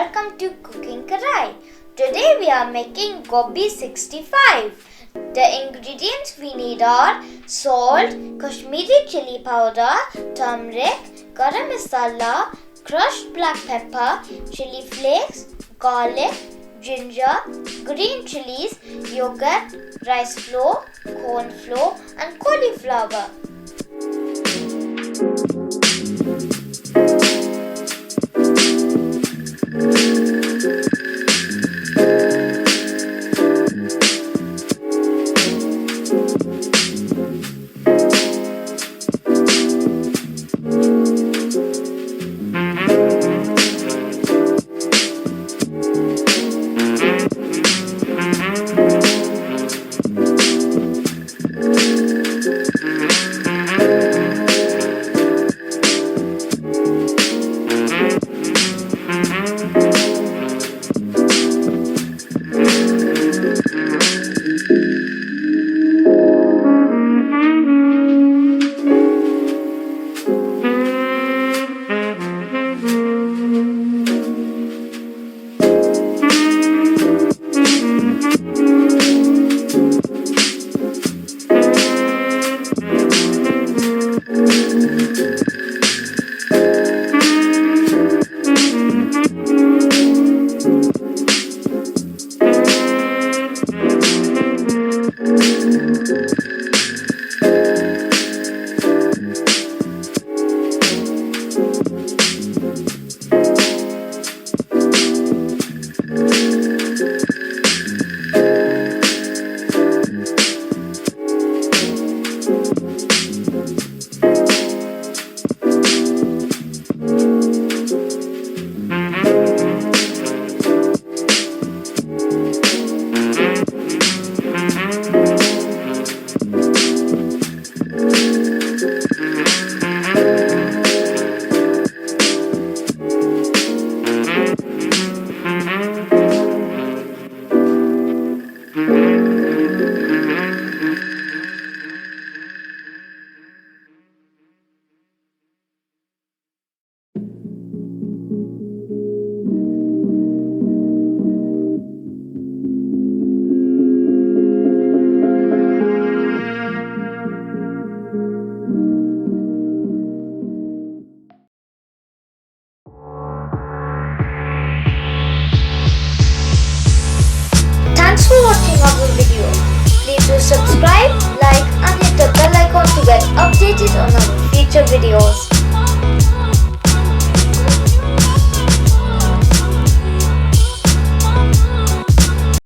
welcome to Cooking Karahi. Today we are making Gobi 65. The ingredients we need are salt, Kashmiri chilli powder, turmeric, Garam Masala, crushed black pepper, chilli flakes, garlic, ginger, green chillies, yogurt, rice flour, cornflour and cauliflower. Thanks for watching our video. Please do subscribe, like and hit the bell icon to get updated on our future videos.